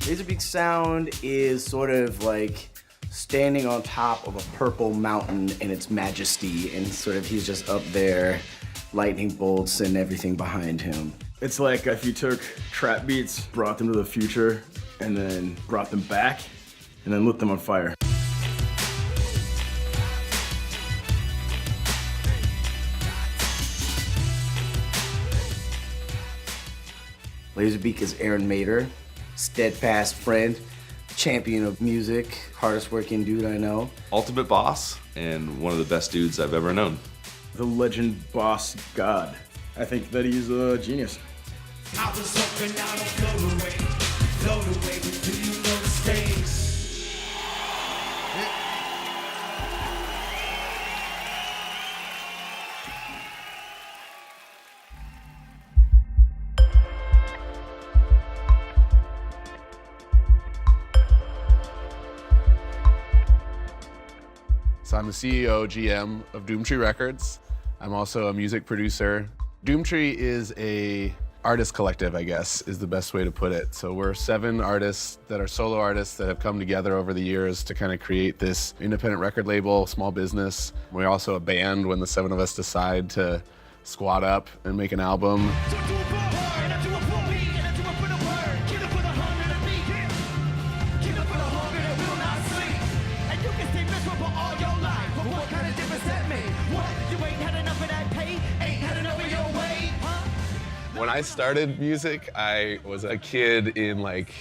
Lazerbeak's sound is sort of like standing on top of a purple mountain in its majesty, and sort of he's just up there, lightning bolts and everything behind him. It's like if you took trap beats, brought them to the future, and then brought them back, and then lit them on fire. Lazerbeak is Aaron Mader, steadfast friend, champion of music, hardest working dude I know. Ultimate Boss, and one of the best dudes I've ever known. The legend boss god. I think that he's a genius. I was up and out and float away, but do you know the stakes? So I'm the CEO, GM of Doomtree Records. I'm also a music producer. Doomtree is a artist collective, I guess, is the best way to put it. So we're 7 artists that are solo artists that have come together over the years to kind of create this independent record label, small business. We're also a band when the 7 of us decide to squad up and make an album. When I started music, I was a kid in like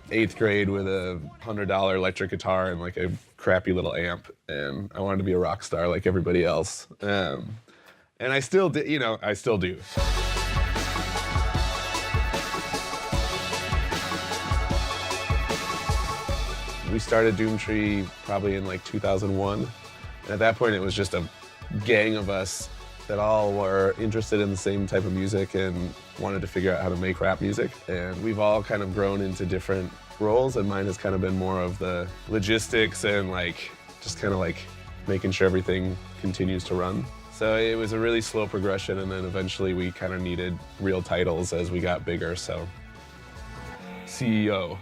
8th grade with a $100 electric guitar and like a crappy little amp, and I wanted to be a rock star like everybody else. And I still did, you know, I still do. We started Doomtree probably in like 2001. And at that point, it was just a gang of us that all were interested in the same type of music and wanted to figure out how to make rap music. And we've all kind of grown into different roles, and mine has kind of been more of the logistics and like just kind of like making sure everything continues to run. So it was a really slow progression, and then eventually we kind of needed real titles as we got bigger, so CEO.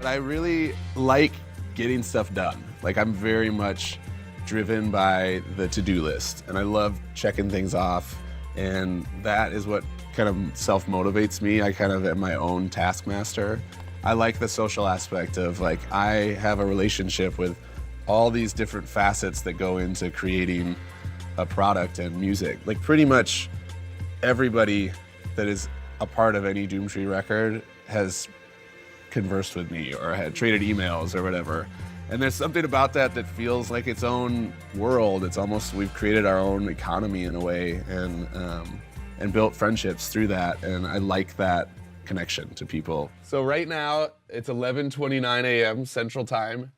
I really like getting stuff done. Like, I'm very much driven by the to-do list, and I love checking things off, and that is what kind of self-motivates me. I kind of am my own taskmaster. I like the social aspect of, like, I have a relationship with all these different facets that go into creating a product and music. Like, pretty much everybody that is a part of any Doomtree record has conversed with me or had traded emails or whatever. And there's something about that that feels like its own world. It's almost, we've created our own economy in a way, and built friendships through that. And I like that connection to people. So right now it's 11:29 a.m. Central Time.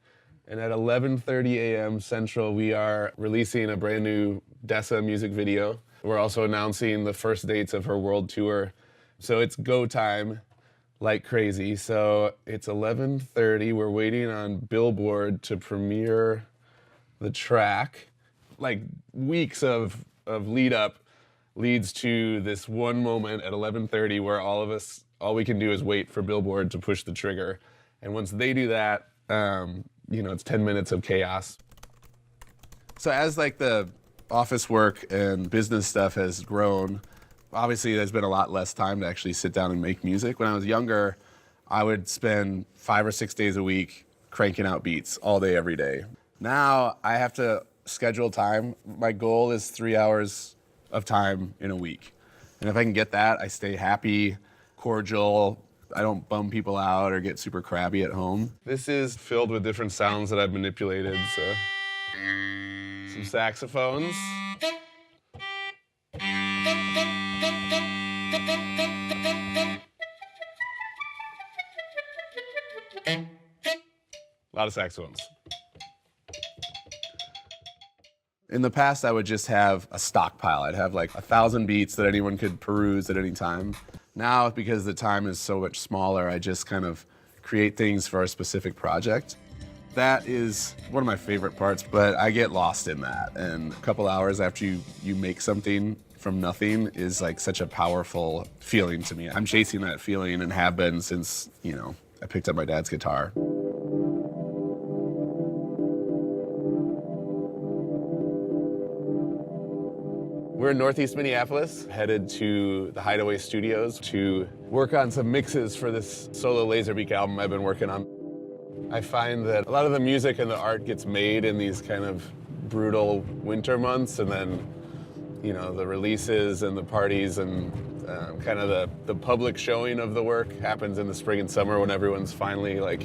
And at 11:30 a.m. Central, we are releasing a brand new Dessa music video. We're also announcing the first dates of her world tour. So it's go time like crazy. So it's 11:30. We're waiting on Billboard to premiere the track. Like, weeks of lead up leads to this one moment at 11:30 where all we can do is wait for Billboard to push the trigger. And once they do that, you know, it's 10 minutes of chaos. So as like the office work and business stuff has grown, obviously there's been a lot less time to actually sit down and make music. When I was younger, I would spend 5 or 6 days a week cranking out beats all day, every day. Now I have to schedule time. My goal is 3 hours of time in a week. And if I can get that, I stay happy, cordial. I don't bum people out or get super crabby at home. This is filled with different sounds that I've manipulated. So some saxophones. A lot of saxophones. In the past, I would just have a stockpile. I'd have like 1,000 beats that anyone could peruse at any time. Now, because the time is so much smaller, I just kind of create things for a specific project. That is one of my favorite parts, but I get lost in that. And a couple hours after you make something from nothing is like such a powerful feeling to me. I'm chasing that feeling and have been since, I picked up my dad's guitar. We're in Northeast Minneapolis, headed to the Hideaway Studios to work on some mixes for this solo Lazerbeak album I've been working on. I find that a lot of the music and the art gets made in these kind of brutal winter months, and then, the releases and the parties and kind of the public showing of the work happens in the spring and summer when everyone's finally like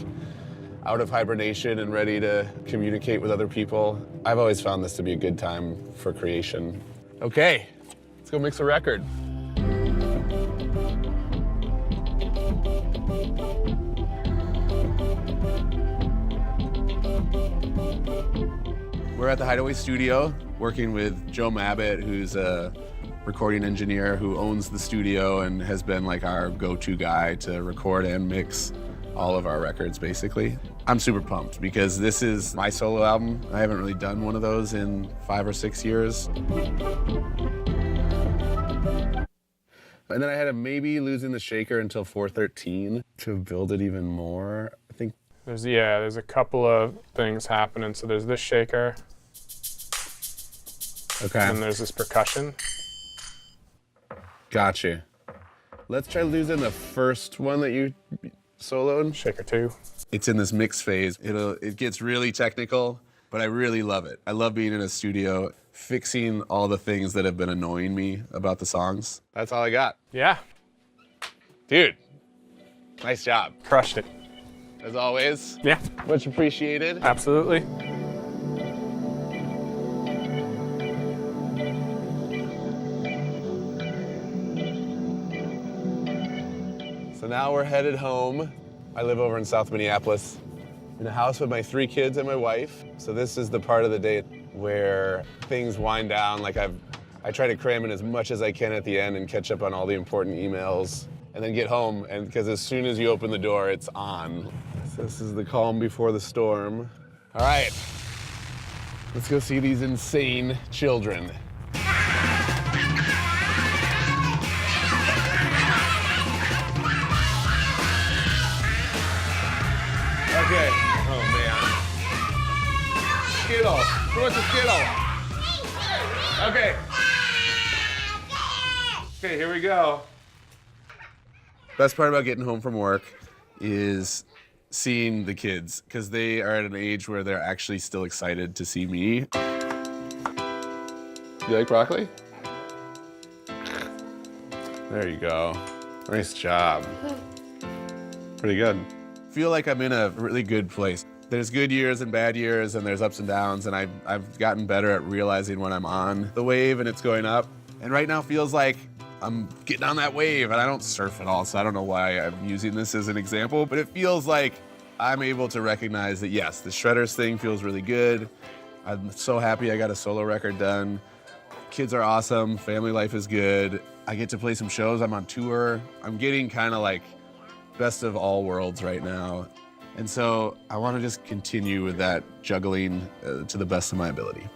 out of hibernation and ready to communicate with other people. I've always found this to be a good time for creation. Okay, let's go mix a record. We're at the Hideaway Studio working with Joe Mabbitt, who's a recording engineer who owns the studio and has been like our go-to guy to record and mix all of our records, basically. I'm super pumped because this is my solo album. I haven't really done one of those in 5 or 6 years. And then I had to maybe losing the shaker until 413 to build it even more. I think there's a couple of things happening. So there's this shaker. Okay. And there's this percussion. Gotcha. Let's try losing the first one that you soloed. Shaker 2. It's in this mix phase. It gets really technical, but I really love it. I love being in a studio, fixing all the things that have been annoying me about the songs. That's all I got. Yeah. Dude, nice job. Crushed it. As always. Yeah. Much appreciated. Absolutely. So now we're headed home. I live over in South Minneapolis in a house with my 3 kids and my wife. So this is the part of the day where things wind down. Like I try to cram in as much as I can at the end and catch up on all the important emails and then get home. And because as soon as you open the door, it's on. So this is the calm before the storm. All right, let's go see these insane children. Okay. Oh, man. Skittle. Who wants a Skittle? Okay. Okay, here we go. Best part about getting home from work is seeing the kids, because they are at an age where they're actually still excited to see me. You like broccoli? There you go. Nice job. Pretty good. Feel like I'm in a really good place. There's good years and bad years, and there's ups and downs, and I've gotten better at realizing when I'm on the wave and it's going up. And right now feels like I'm getting on that wave, and I don't surf at all, so I don't know why I'm using this as an example, but it feels like I'm able to recognize that, yes, the Shredders thing feels really good. I'm so happy I got a solo record done. Kids are awesome, family life is good. I get to play some shows, I'm on tour. I'm getting kind of like best of all worlds right now. And so I want to just continue with that juggling to the best of my ability.